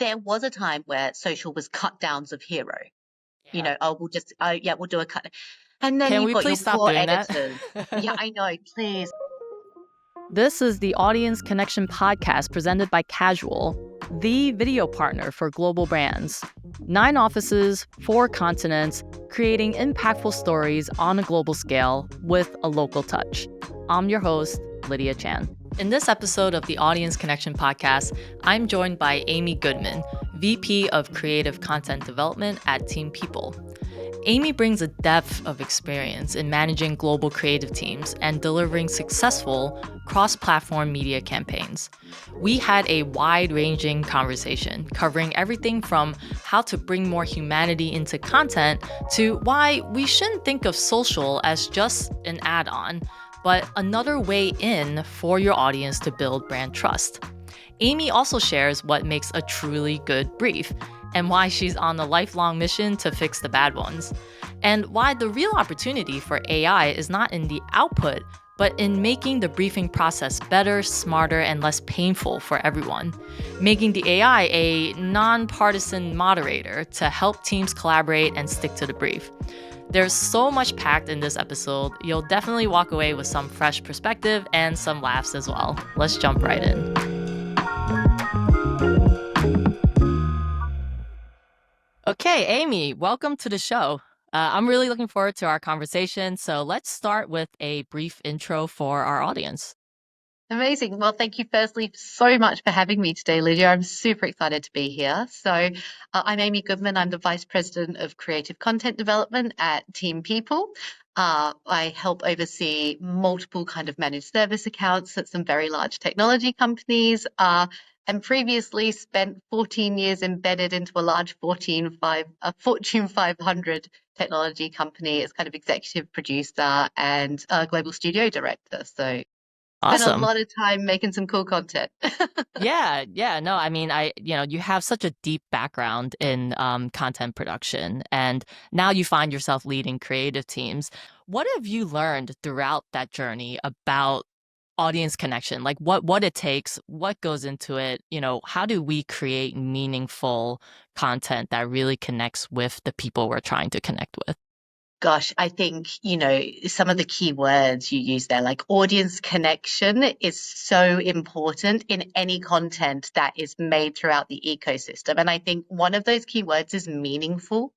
there was a time where social was cut downs of hero. Yeah. We'll do a cut. And then Can you've we got your please stop poor doing that? editors. Yeah, I know, please. This is the Audience Connection podcast presented by Casual, the video partner for global brands. 9 offices, 4 continents, creating impactful stories on a global scale with a local touch. I'm your host, Lydia Chan. In this episode of the Audience Connection podcast, I'm joined by Amy Goodman, VP of Creative Content Development at TeamPeople. Amy brings a depth of experience in managing global creative teams and delivering successful cross-platform media campaigns. We had a wide-ranging conversation covering everything from how to bring more humanity into content to why we shouldn't think of social as just an add-on, but another way in for your audience to build brand trust. Amy also shares what makes a truly good brief and why she's on a lifelong mission to fix the bad ones, and why the real opportunity for AI is not in the output, but in making the briefing process better, smarter, and less painful for everyone, making the AI a nonpartisan moderator to help teams collaborate and stick to the brief. There's so much packed in this episode, you'll definitely walk away with some fresh perspective and some laughs as well. Let's jump right in. Okay, Amy, welcome to the show. I'm really looking forward to our conversation. So let's start with a brief intro for our audience. Amazing. Well, thank you firstly so much for having me today, Lydia. I'm super excited to be here. So I'm Amy Goodman. I'm the Vice President of Creative Content Development at TeamPeople. I help oversee multiple kind of managed service accounts at some very large technology companies, and previously spent 14 years embedded into a large Fortune 500 technology company as kind of executive producer and global studio director. So spent a Awesome. lot of time making some cool content. Yeah. No, I mean, you have such a deep background in content production, and now you find yourself leading creative teams. What have you learned throughout that journey about audience connection? Like what it takes, what goes into it? How do we create meaningful content that really connects with the people we're trying to connect with? Gosh, I think, some of the key words you use there, like audience connection, is so important in any content that is made throughout the ecosystem. And I think one of those key words is meaningful.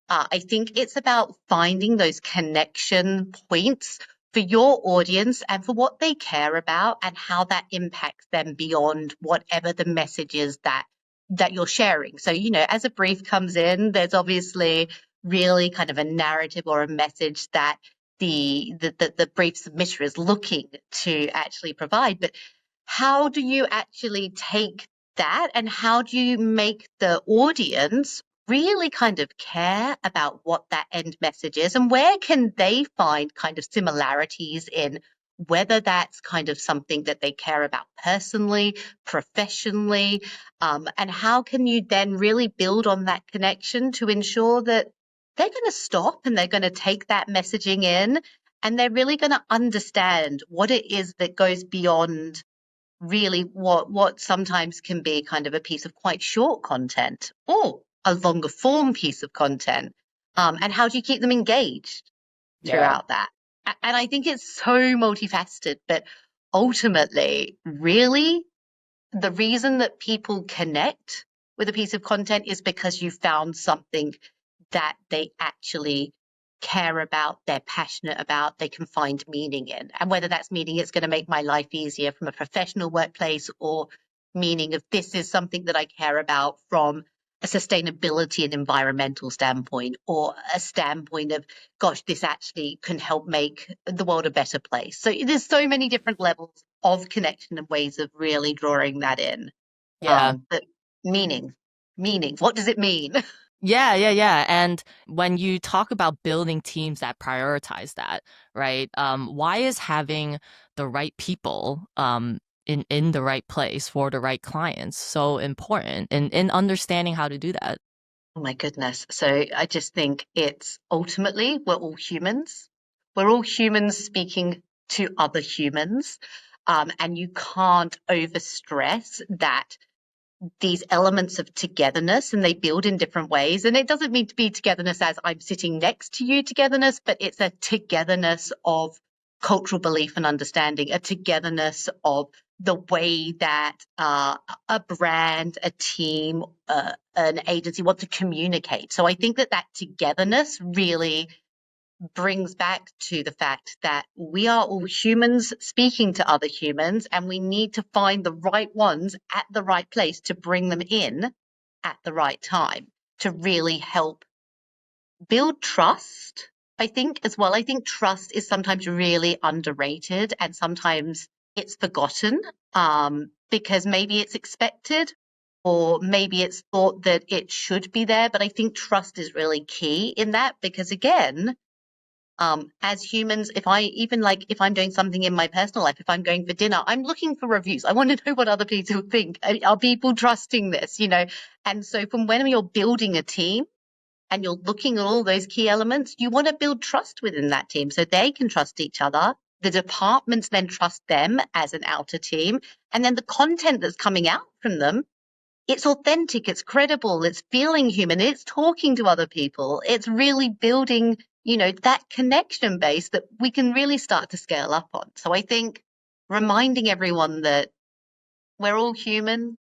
I think it's about finding those connection points for your audience and for what they care about and how that impacts them beyond whatever the message is that you're sharing. So, as a brief comes in, there's obviously really kind of a narrative or a message that the brief submitter is looking to actually provide. But how do you actually take that and how do you make the audience really kind of care about what that end message is and where can they find kind of similarities in whether that's kind of something that they care about personally, professionally, and how can you then really build on that connection to ensure that they're going to stop and they're going to take that messaging in and they're really going to understand what it is that goes beyond really what sometimes can be kind of a piece of quite short content or a longer form piece of content, and how do you keep them engaged Yeah. throughout that? And I think it's so multifaceted, but ultimately really the reason that people connect with a piece of content is because you found something that they actually care about, they're passionate about, they can find meaning in. And whether that's meaning it's going to make my life easier from a professional workplace or meaning of this is something that I care about from a sustainability and environmental standpoint or a standpoint of, gosh, this actually can help make the world a better place. So there's so many different levels of connection and ways of really drawing that in. Yeah. But meaning, what does it mean? Yeah. And when you talk about building teams that prioritize that, right? Why is having the right people in the right place for the right clients so important in understanding how to do that? Oh my goodness. So I just think it's ultimately we're all humans. We're all humans speaking to other humans. And you can't overstress that these elements of togetherness, and they build in different ways. And it doesn't mean to be togetherness as I'm sitting next to you togetherness, but it's a togetherness of cultural belief and understanding, a togetherness of the way that a brand, a team, an agency want to communicate. So I think that that togetherness really brings back to the fact that we are all humans speaking to other humans, and we need to find the right ones at the right place to bring them in at the right time to really help build trust. I think as well, I think trust is sometimes really underrated and sometimes it's forgotten because maybe it's expected or maybe it's thought that it should be there. But I think trust is really key in that because, again, as humans, if I even like if I'm doing something in my personal life, if I'm going for dinner, I'm looking for reviews. I want to know what other people think. Are people trusting this? And so from when you're building a team and you're looking at all those key elements, you want to build trust within that team so they can trust each other. The departments then trust them as an outer team. And then the content that's coming out from them, it's authentic, it's credible, it's feeling human, it's talking to other people. It's really building, that connection base that we can really start to scale up on. So I think reminding everyone that we're all human,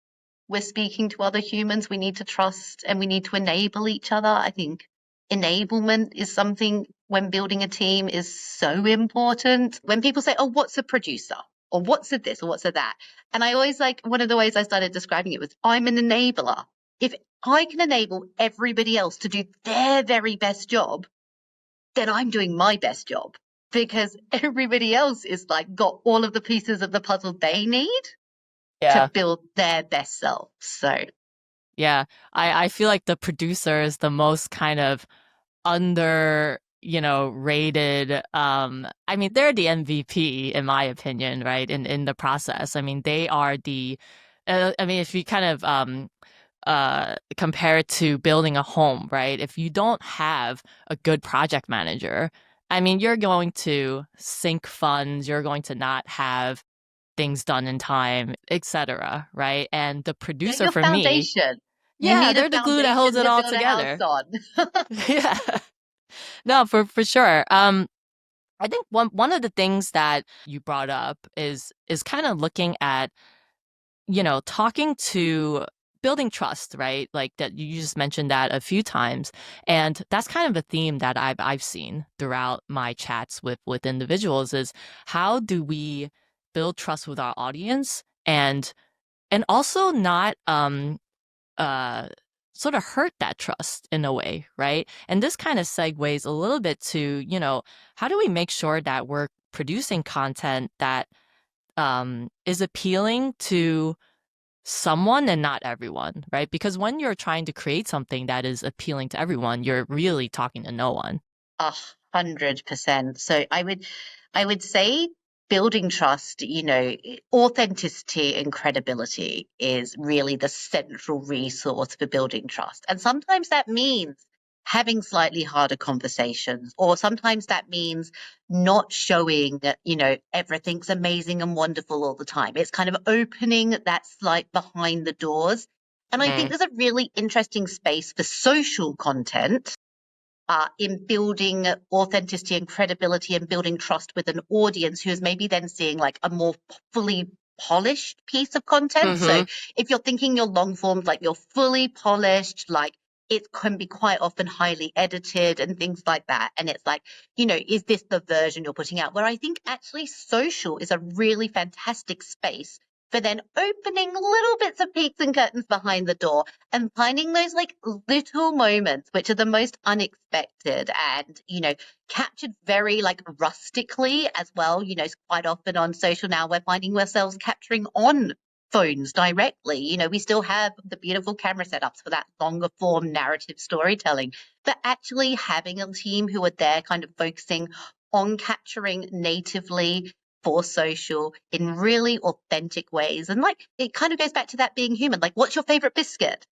we're speaking to other humans, we need to trust and we need to enable each other. I think enablement is something when building a team is so important. When people say, oh, what's a producer? Or what's a this or what's a that? And I always one of the ways I started describing it was I'm an enabler. If I can enable everybody else to do their very best job, then I'm doing my best job because everybody else is got all of the pieces of the puzzle they need to Yeah. build their best self. So Yeah. I feel like the producer is the most kind of under, rated. I mean, they're the MVP in my opinion, right? In the process. I mean, they are the I mean, if you kind of compare it to building a home, right? If you don't have a good project manager, I mean, you're going to sink funds, you're going to not have things done in time, etc., right? And the they're producer your for me, foundation. You yeah, need a they're the glue that holds foundation it to all build a house together. on. Yeah. No, for sure. I think one of the things that you brought up is kind of looking at, talking to building trust, right? Like that you just mentioned that a few times. And that's kind of a theme that I've seen throughout my chats with individuals is how do we build trust with our audience and also not uh sort of hurt that trust in a way, right? And this kind of segues a little bit to, how do we make sure that we're producing content that is appealing to someone and not everyone, right? Because when you're trying to create something that is appealing to everyone, you're really talking to no one. 100%. So I would say building trust, authenticity and credibility is really the central resource for building trust. And sometimes that means having slightly harder conversations, or sometimes that means not showing that, everything's amazing and wonderful all the time. It's kind of opening that slight behind the doors. And I think Mm. there's a really interesting space for social content in building authenticity and credibility and building trust with an audience who is maybe then seeing a more fully polished piece of content. So Mm-hmm. if you're thinking your long forms, you're fully polished, it can be quite often highly edited and things like that. And it's is this the version you're putting out? Where I think actually social is a really fantastic space for then opening little bits of peaks and curtains behind the door and finding those little moments which are the most unexpected and captured very rustically as well. Quite often on social now we're finding ourselves capturing on phones directly. We still have the beautiful camera setups for that longer form narrative storytelling, but actually having a team who are there kind of focusing on capturing natively for social in really authentic ways. And it kind of goes back to that being human. What's your favorite biscuit?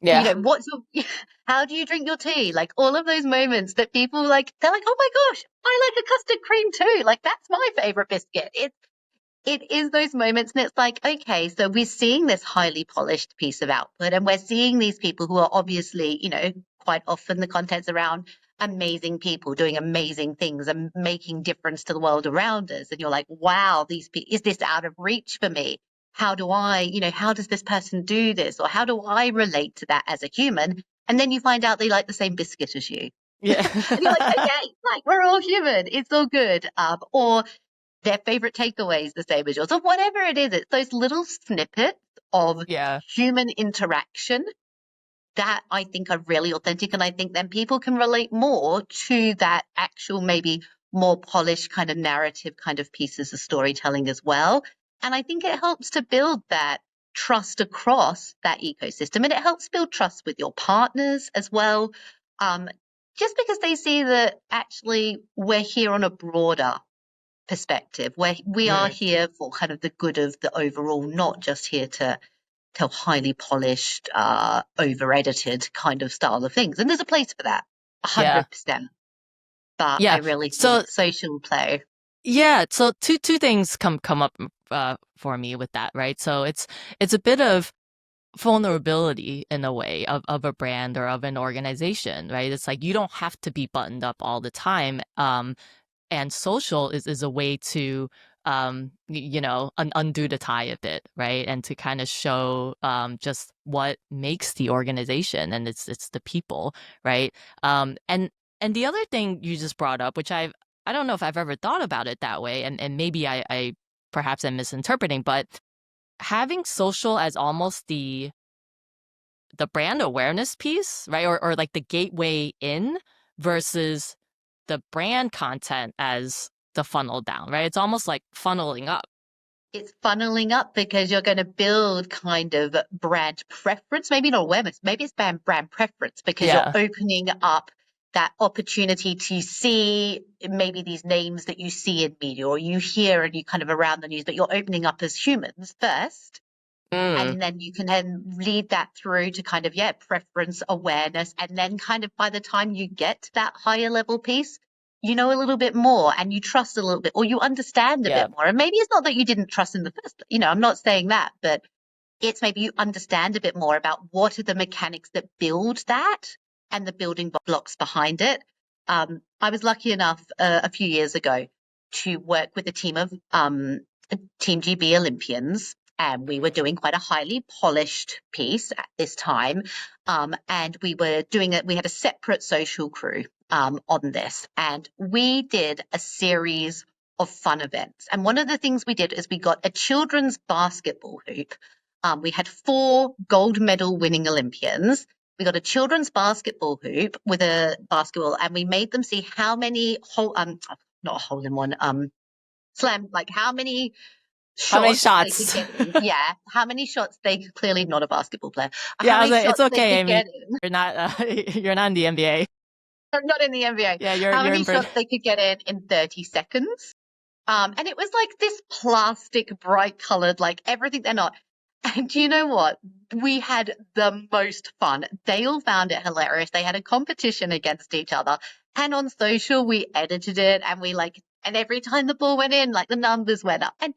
Yeah. What's your, how do you drink your tea? All of those moments that people they're like, oh my gosh, I like a custard cream too. That's my favorite biscuit. it is those moments, and it's like, okay, so we're seeing this highly polished piece of output, and we're seeing these people who are obviously, quite often the content's around amazing people doing amazing things and making difference to the world around us. And you're like, wow, is this out of reach for me? How do I, how does this person do this? Or how do I relate to that as a human? And then you find out they like the same biscuit as you. Yeah. And you're like, okay, like we're all human. It's all good. Or their favorite takeaways the same as yours, or whatever it is. It's those little snippets of Yeah. human interaction that I think are really authentic. And I think then people can relate more to that actual, maybe more polished kind of narrative kind of pieces of storytelling as well. And I think it helps to build that trust across that ecosystem. And it helps build trust with your partners as well. Um, just because they see that actually we're here on a broader perspective, where we are Mm, here for kind of the good of the overall, not just here to tell highly polished, over edited kind of style of things. And there's a place for that, yeah. 100%. But I Yeah. really So think social play. yeah, so two things come up for me with that, right? So it's a bit of vulnerability in a way of a brand or of an organization, right? It's like you don't have to be buttoned up all the time. And social is a way to undo the tie a bit, right? And to kind of show just what makes the organization, and it's the people, right? And the other thing you just brought up, which I don't know if I've ever thought about it that way, and maybe I perhaps I'm misinterpreting, but having social as almost the brand awareness piece, right? Or like the gateway in versus the brand content as the funnel down, right? It's almost like funneling up. It's funneling up because you're going to build kind of brand preference, maybe not awareness, maybe it's brand preference, because you're Yeah. opening up that opportunity to see maybe these names that you see in media or you hear and you kind of around the news, but you're opening up as humans first. Mm, And then you can then lead that through to kind of, yeah, preference awareness. And then kind of by the time you get to that higher level piece, you know a little bit more and you trust a little bit or you understand a yeah. bit more. And maybe it's not that you didn't trust in the first, I'm not saying that, but it's maybe you understand a bit more about what are the mechanics that build that and the building blocks behind it. I was lucky enough a few years ago to work with a team of Team GB Olympians, and we were doing quite a highly polished piece at this time. And we were doing it, we had a separate social crew on this, and we did a series of fun events. And one of the things we did is we got a children's basketball hoop. We had 4 gold medal winning Olympians. We got a children's basketball hoop with a basketball, and we made them see how many not a hole in one, slam, like how many How many shots they could shots? get in. Yeah, how many shots they could, clearly not a basketball player, how Yeah, I was many like, it's shots they okay, could Amy. get in. You're not in the NBA. Not in the NBA. Yeah, How you're many in Brit. shots they could get in 30 seconds. And it was like this plastic, bright colored, like everything they're not. And do you know what? We had the most fun. They all found it hilarious. They had a competition against each other. And on social, we edited it and and every time the ball went in, like the numbers went up. And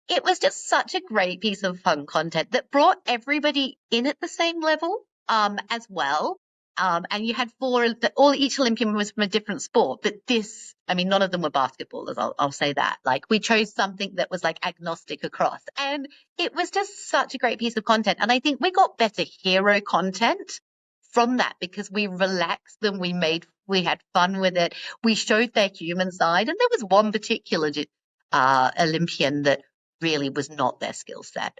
it was just such a great piece of fun content that brought everybody in at the same level, as well. And you had 4, each Olympian was from a different sport, but I mean, none of them were basketballers. I'll say that. Like, we chose something that was like agnostic across, and it was just such a great piece of content. And I think we got better hero content from that because we relaxed them. We had fun with it. We showed their human side, and there was one particular Olympian that really was not their skill set.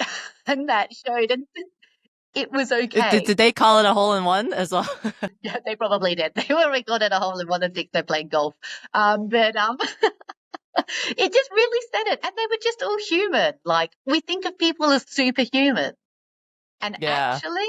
And that showed, and it was okay. Did they call it a hole in one as well? Yeah, they probably did. They were recorded a hole in one and think they're playing golf. But it just really said it. And they were just all human. Like, we think of people as superhuman. And Yeah. actually,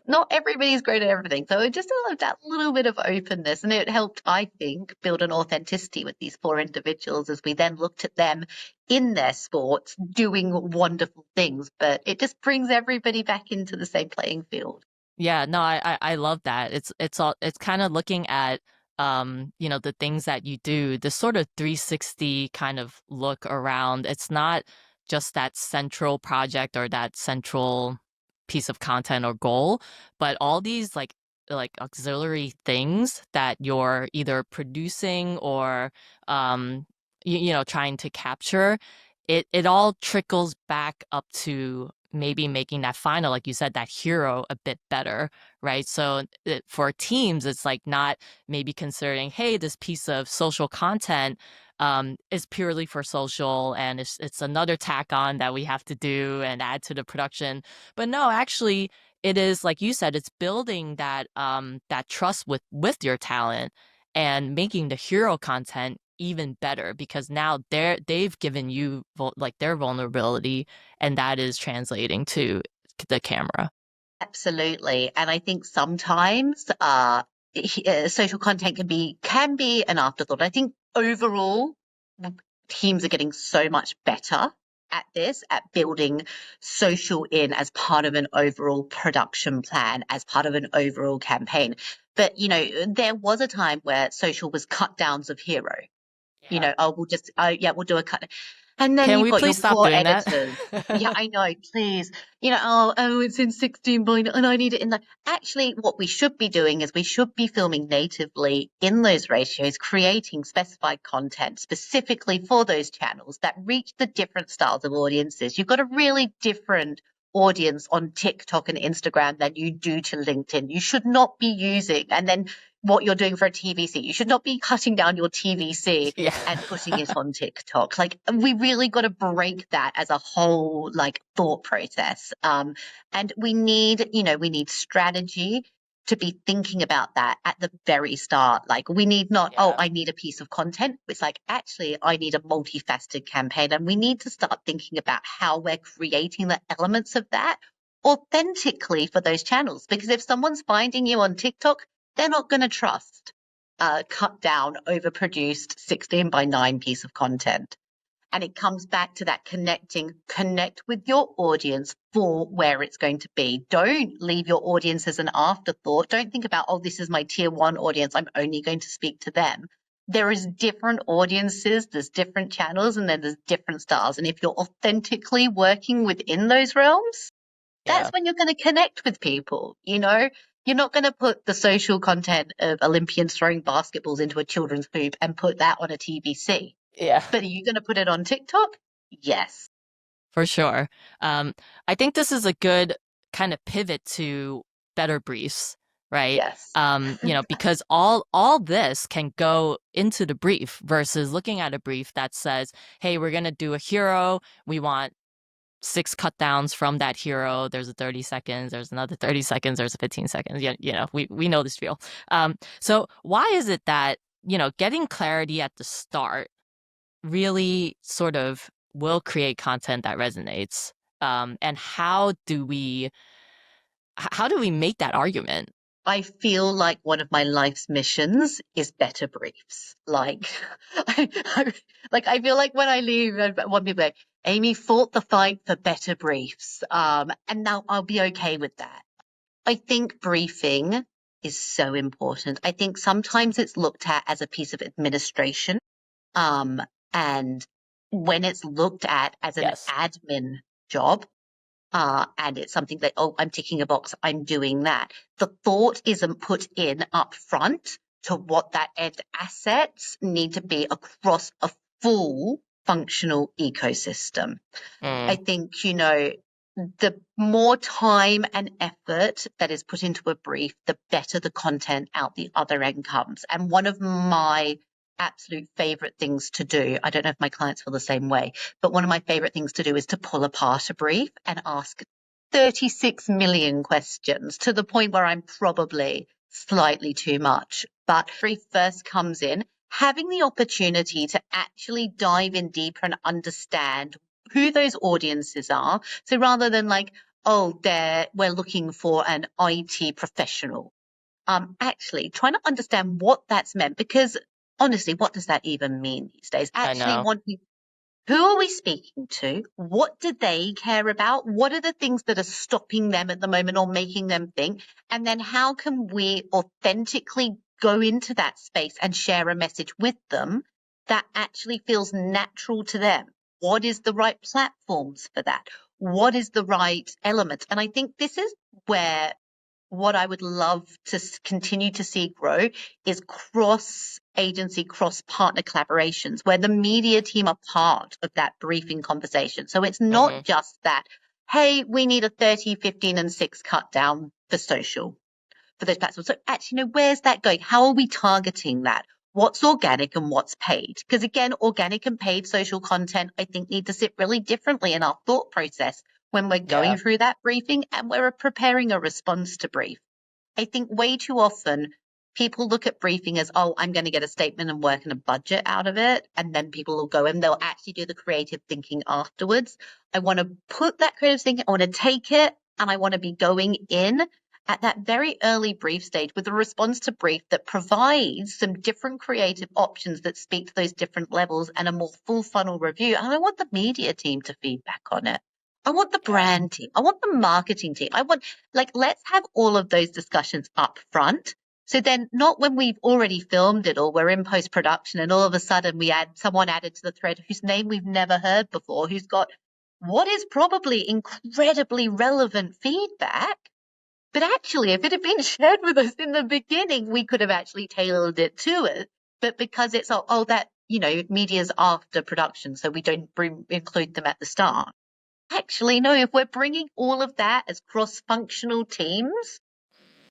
not everybody's great at everything. So it just allowed that little bit of openness. And it helped, I think, build an authenticity with these 4 individuals as we then looked at them in their sports doing wonderful things. But it just brings everybody back into the same playing field. Yeah, no, I love that. It's kind of looking at the things that you do, this sort of 360 kind of look around. It's not just that central project or that central piece of content or goal, but all these like auxiliary things that you're either producing or trying to capture. It all trickles back up to maybe making that final, like you said, that hero a bit better, right? So for teams, it's like not maybe considering, hey, this piece of social content is purely for social and it's another tack on that we have to do and add to the production. But no, actually, it is like you said, it's building that trust with your talent and making the hero content even better because now they've given you like their vulnerability and that is translating to the camera. Absolutely. And I think sometimes social content can be an afterthought. I think overall teams are getting so much better at this, at building social in as part of an overall production plan, as part of an overall campaign. But, there was a time where social was cut downs of hero. Yeah. Oh, yeah, we'll do a cut. And then Can you've we got your please stop poor doing that? editors. Yeah, I know, please. It's in 16 point and I need it in that. Actually, what we should be doing is we should be filming natively in those ratios, creating specified content specifically for those channels that reach the different styles of audiences. You've got a really different audience on TikTok and Instagram than you do to LinkedIn. You should not be using, and then what you're doing for a TVC. You should not be cutting down your TVC Yeah. and putting it on TikTok. Like we really got to break that as a whole like thought process. And we need strategy to be thinking about that at the very start. Like we need not, oh, Yeah. I need a piece of content. It's like, actually, I need a multifaceted campaign. And we need to start thinking about how we're creating the elements of that authentically for those channels. Because if someone's finding you on TikTok, they're not going to trust a cut down, overproduced 16 by 9 piece of content. And it comes back to that connect with your audience for where it's going to be. Don't leave your audience as an afterthought. Don't think about, oh, this is my tier one audience. I'm only going to speak to them. There is different audiences, there's different channels, and then there's different styles. And if you're authentically working within those realms, Yeah. that's when you're going to connect with people. You're not going to put the social content of Olympians throwing basketballs into a children's hoop and put that on a TVC. Yeah. But are you going to put it on TikTok? Yes. For sure. Um, I think this is a good kind of pivot to better briefs, right? Yes. Because all this can go into the brief versus looking at a brief that says, "Hey, we're gonna do a hero. We want 6 cut downs from that hero. There's a 30 seconds. There's another 30 seconds. There's a 15 seconds. We know this drill. So why is it that getting clarity at the start really sort of will create content that resonates. And how do we make that argument? I feel like one of my life's missions is better briefs. Like, I feel like when I leave, one people go, Amy fought the fight for better briefs. And now I'll be okay with that. I think briefing is so important. I think sometimes it's looked at as a piece of administration. And when it's looked at as an Yes. admin job, and it's something that, oh, I'm ticking a box, I'm doing that. The thought isn't put in up front to what that end assets need to be across a full functional ecosystem. I Mm, think, the more time and effort that is put into a brief, the better the content out the other end comes. And one of my absolute favorite things to do, I don't know if my clients feel the same way, but one of my favorite things to do is to pull apart a brief and ask 36 million questions to the point where I'm probably slightly too much. But brief first comes in, having the opportunity to actually dive in deeper and understand who those audiences are. So rather than like, oh, we're looking for an IT professional, actually trying to understand what that's meant, because honestly, what does that even mean these days? I Actually know. wanting, who are we speaking to? What do they care about? What are the things that are stopping them at the moment or making them think? And then how can we authentically go into that space and share a message with them that actually feels natural to them. What is the right platforms for that? What is the right element? And I think this is where what I would love to continue to see grow is cross agency, cross partner collaborations where the media team are part of that briefing conversation. So it's not just that, hey, we need a 30, 15, and 6 cut down for social for those platforms. So actually, where's that going? How are we targeting that? What's organic and what's paid? Because again, organic and paid social content, I think, need to sit really differently in our thought process when we're going through that briefing and we're preparing a response to brief. I think way too often people look at briefing as, oh, I'm going to get a statement and work in a budget out of it. And then people will go and they'll actually do the creative thinking afterwards. I want to put that creative thinking, I want to take it and I want to be going in at that very early brief stage with a response to brief that provides some different creative options that speak to those different levels and a more full funnel review. And I want the media team to feedback on it. I want the brand team. I want the marketing team. I want, let's have all of those discussions up front. So then not when we've already filmed it or we're in post-production and all of a sudden someone added to the thread whose name we've never heard before, who's got what is probably incredibly relevant feedback. But actually, if it had been shared with us in the beginning, we could have actually tailored it to it. But because it's, media's after production, so we don't include them at the start. Actually, no, if we're bringing all of that as cross-functional teams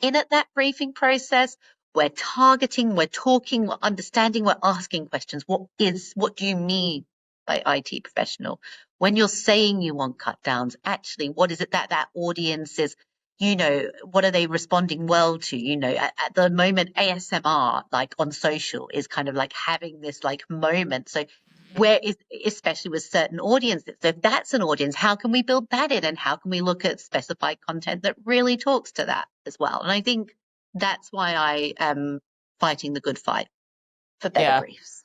in at that briefing process, we're targeting, we're talking, we're understanding, we're asking questions. What do you mean by IT professional? When you're saying you want cut downs, actually, what is it that audience is, what are they responding well to? At the moment, ASMR, on social, is kind of having this moment. So where is, especially with certain audiences, so if that's an audience, how can we build that in and how can we look at specified content that really talks to that as well? And I think that's why I am fighting the good fight for better briefs.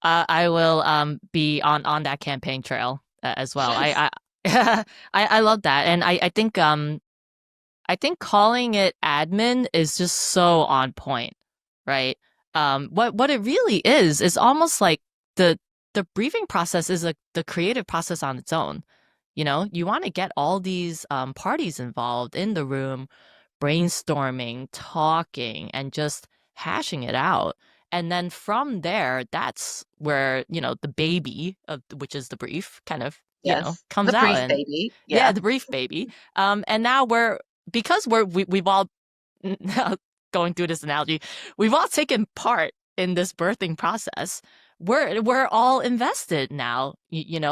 I will be on that campaign trail as well. Yes. I love that, and I think calling it admin is just so on point, right? What it really is almost like the briefing process is the creative process on its own. You want to get all these parties involved in the room, brainstorming, talking, and just hashing it out. And then from there, that's where, the baby, which is the brief, kind of, Yes. comes The out. brief And baby. yeah, Yeah. the brief baby. And now because we've all going through this analogy, we've all taken part in this birthing process. We're all invested now,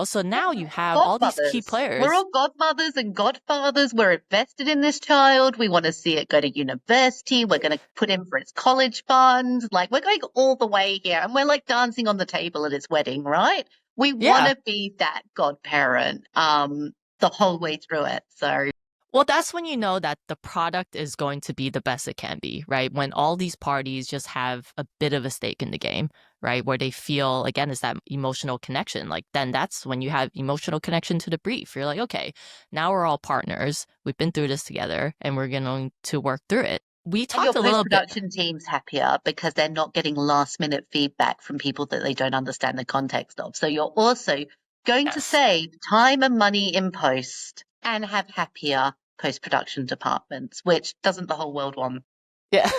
so now you have all these key Godmothers. We're players. all godmothers and godfathers. We're invested in this child. We want to see it go to university. We're going to put in for its college funds. We're going all the way here. And we're dancing on the table at its wedding, right? We want Yeah. to be that godparent the whole way through it. So Well, that's when you know that the product is going to be the best it can be, right? When all these parties just have a bit of a stake in the game, right? Where they feel, again, is that emotional connection. Then that's when you have emotional connection to the brief. You're like, okay, now we're all partners. We've been through this together and we're going to work through it. We and your talked a little bit. post-production team's happier because they're not getting last-minute feedback from people that they don't understand the context of. So you're also going to Yes. save time and money in post and have happier post-production departments, which doesn't the whole world want? Yeah.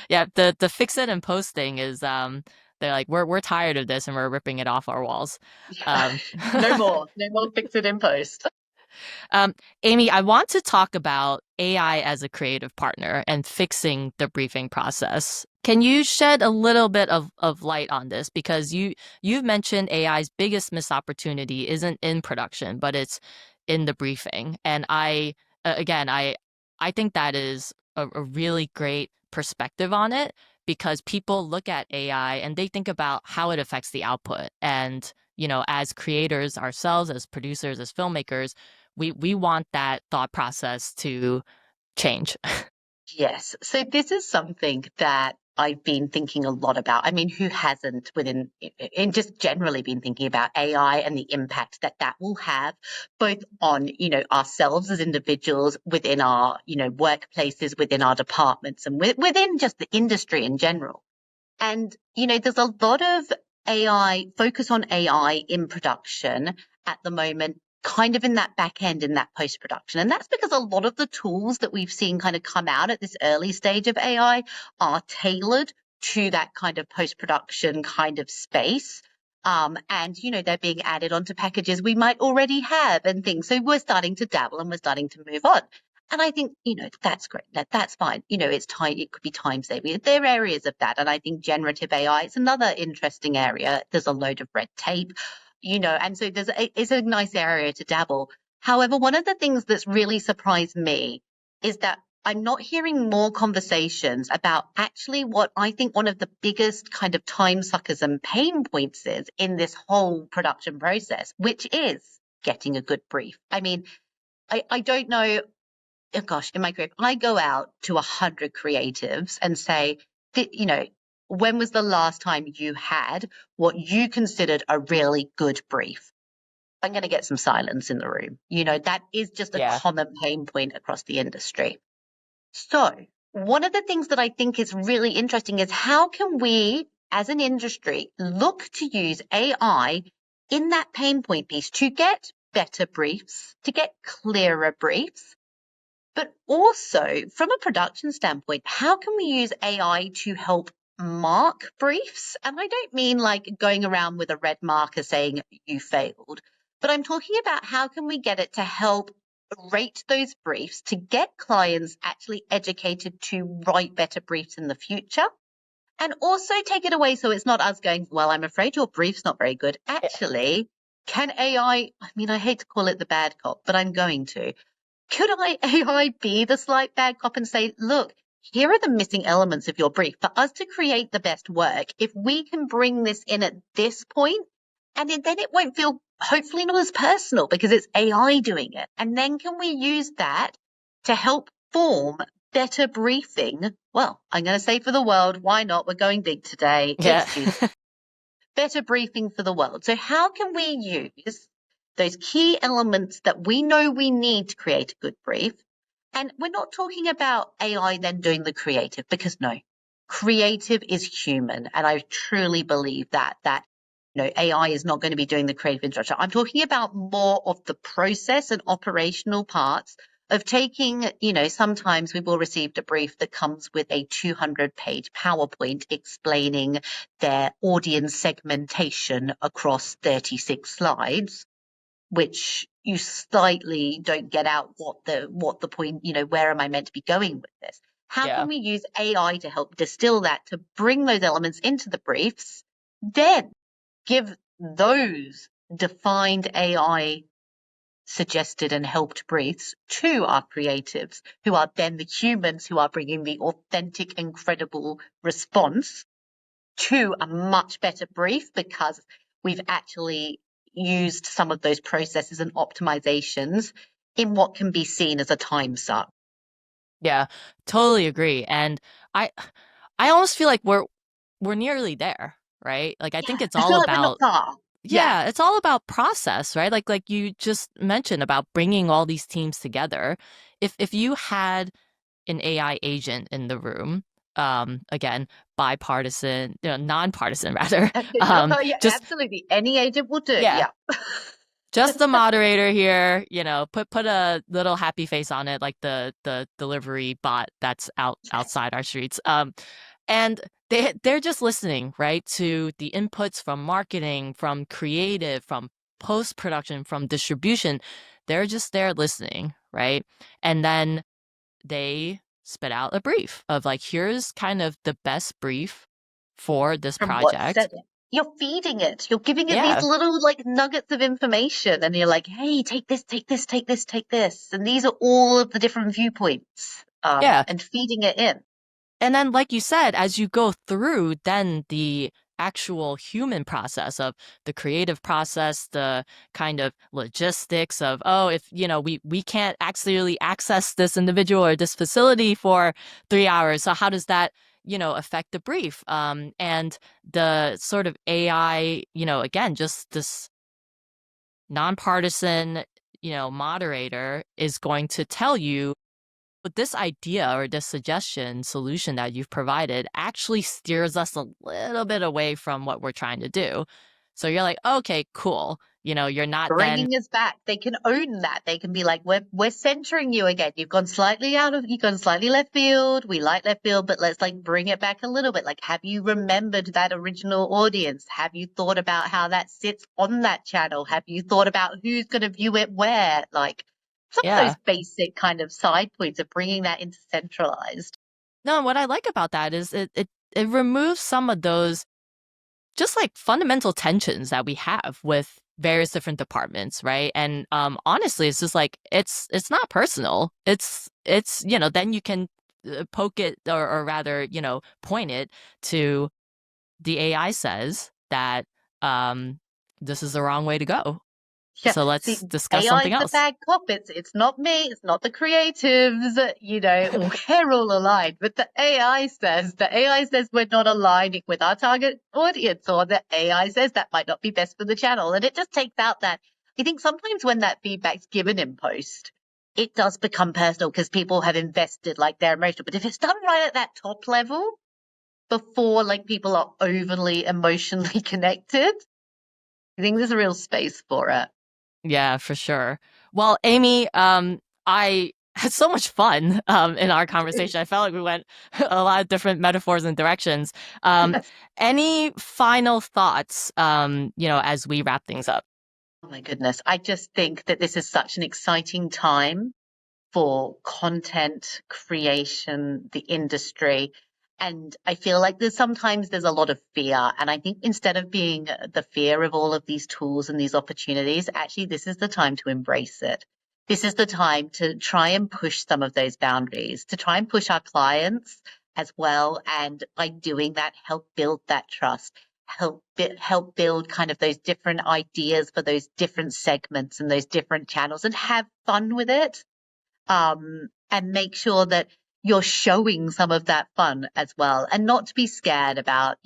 Yeah, the fix it and post thing is they're like, we're tired of this and we're ripping it off our walls. No more fix it in post. Amy, I want to talk about AI as a creative partner and fixing the briefing process. Can you shed a little bit of light on this? Because you've mentioned AI's biggest missed opportunity isn't in production, but it's in the briefing. And I think that is a really great perspective on it because people look at AI and they think about how it affects the output. And, as creators ourselves, as producers, as filmmakers, we want that thought process to change. Yes. So this is something that I've been thinking a lot about. I mean, who hasn't within in just generally been thinking about AI and the impact that that will have both on, ourselves as individuals within our, workplaces, within our departments and within just the industry in general. And, there's a lot of AI focus on AI in production at the moment, kind of in that back end, in that post production. And that's because a lot of the tools that we've seen kind of come out at this early stage of AI are tailored to that kind of post production kind of space. And, they're being added onto packages we might already have and things. So we're starting to dabble and we're starting to move on. And I think, that's great. That's fine. It's time, it could be time saving. There are areas of that. And I think generative AI is another interesting area. There's a load of red tape, and so it's a nice area to dabble. However, one of the things that's really surprised me is that I'm not hearing more conversations about actually what I think one of the biggest kind of time suckers and pain points is in this whole production process, which is getting a good brief. I mean, I don't know, oh gosh, in my career, I go out to 100 creatives and say, when was the last time you had what you considered a really good brief? I'm going to get some silence in the room. That is just a Yeah. common pain point across the industry. So one of the things that I think is really interesting is how can we, as an industry, look to use AI in that pain point piece to get better briefs, to get clearer briefs, but also, from a production standpoint, how can we use AI to help mark briefs? And I don't mean like going around with a red marker saying you failed, but I'm talking about how can we get it to help rate those briefs to get clients actually educated to write better briefs in the future. And also take it away so it's not us going, well, I'm afraid your brief's not very good. Actually, can I mean, I hate to call it the bad cop, but I'm going to. Could AI be the slight bad cop and say, look, here are the missing elements of your brief for us to create the best work? If we can bring this in at this point, and then it won't feel hopefully not as personal because it's AI doing it. And then can we use that to help form better briefing? Well, I'm going to say for the world, why not? We're going big today. Yeah. It's Tuesday. Better briefing for the world. So how can we use those key elements that we know we need to create a good brief? And we're not talking about AI then doing the creative, because no, creative is human. And I truly believe that AI is not going to be doing the creative instruction. I'm talking about more of the process and operational parts of taking, sometimes we've all received a brief that comes with a 200-page PowerPoint explaining their audience segmentation across 36 slides, which you slightly don't get out what the point, where am I meant to be going with this? How Yeah. can we use AI to help distill that, to bring those elements into the briefs, then give those defined AI suggested and helped briefs to our creatives, who are then the humans who are bringing the authentic and credible response to a much better brief, because we've actually used some of those processes and optimizations in what can be seen as a time suck. Yeah, totally agree. And I I almost feel like we're nearly there, right? Like I Yeah, think it's I all feel like we're not about far. Yeah, yeah, it's all about process, right? Like you just mentioned about bringing all these teams together. If you had an AI agent in the room, again, bipartisan, nonpartisan rather, yeah, just absolutely. Any agent will do. yeah, Yeah. just the moderator here, put a little happy face on it, like the delivery bot that's outside our streets. And they're just listening, right, to the inputs from marketing, from creative, from post production, from distribution. They're just there listening, right? And then they spit out a brief of like, here's kind of the best brief for this From what project. said it. You're feeding it. You're giving it these Yeah, little like nuggets of information, and you're like, hey, take this, take this, take this, take this. And these are all of the different viewpoints, yeah. and feeding it in. And then, like you said, as you go through, then the actual human process of the creative process, the kind of logistics of, oh, if, we can't actually access this individual or this facility for 3 hours. So how does that affect the brief. And the sort of AI, again, just this nonpartisan, moderator is going to tell you, but this idea or this suggestion solution that you've provided actually steers us a little bit away from what we're trying to do. So you're like, okay, cool. You're not then. Bringing us back. They can own that. They can be like, we're centering you again. You've gone slightly left field. We like left field, but let's like bring it back a little bit. Like, have you remembered that original audience? Have you thought about how that sits on that channel? Have you thought about who's going to view it where? Like some of Yeah. those basic kind of side points of bringing that into centralized. No, what I like about that is it removes some of those just like fundamental tensions that we have with various different departments, right? And honestly, it's just like it's not personal. It's then you can poke it or rather point it to the AI says that this is the wrong way to go. Yeah. So See, let's discuss AI something is the else. bad cop. It's not me. It's not the creatives. We're all aligned. But the AI says we're not aligning with our target audience, or the AI says that might not be best for the channel. And it just takes out that. I think sometimes when that feedback's given in post, it does become personal because people have invested like their emotion. But if it's done right at that top level, before like people are overly emotionally connected, I think there's a real space for it. Yeah, for sure. Well, Amy, I had so much fun in our conversation. I felt like we went a lot of different metaphors and directions. Um, Yes. any final thoughts, as we wrap things up? Oh my goodness. I just think that this is such an exciting time for content creation, the industry. And I feel like there's a lot of fear. And I think instead of being the fear of all of these tools and these opportunities, actually, this is the time to embrace it. This is the time to try and push some of those boundaries, to try and push our clients as well. And by doing that, help build that trust, help build kind of those different ideas for those different segments and those different channels and have fun with it, and make sure that you're showing some of that fun as well, and not to be scared about,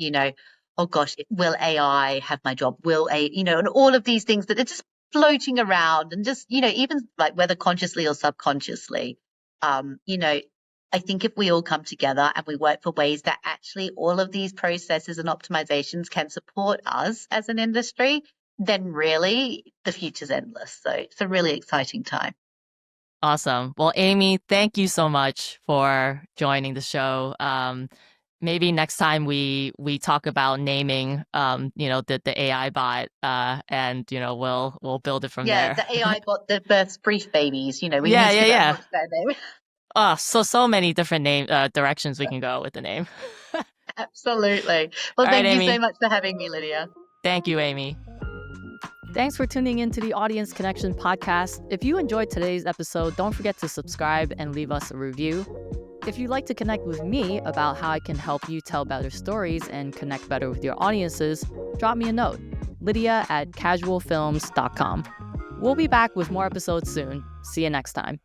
oh gosh, will AI have my job? And all of these things that are just floating around and just, even like whether consciously or subconsciously, um, you know, I think if we all come together and we work for ways that actually all of these processes and optimizations can support us as an industry, then really the future's endless. So it's a really exciting time. Awesome. Well, Amy, thank you so much for joining the show. Maybe next time we talk about naming, the AI bot, and we'll build it from Yeah, there. the AI bot that births brief babies, we need Yeah, to yeah, give it a yeah. much better name. Oh, so many different directions we can go with the name. Absolutely. Well, All right, thank you so Amy. much for having me, Lydia. Thank you, Amy. Thanks for tuning in to the Audience Connection podcast. If you enjoyed today's episode, don't forget to subscribe and leave us a review. If you'd like to connect with me about how I can help you tell better stories and connect better with your audiences, drop me a note, lydia@casualfilms.com. We'll be back with more episodes soon. See you next time.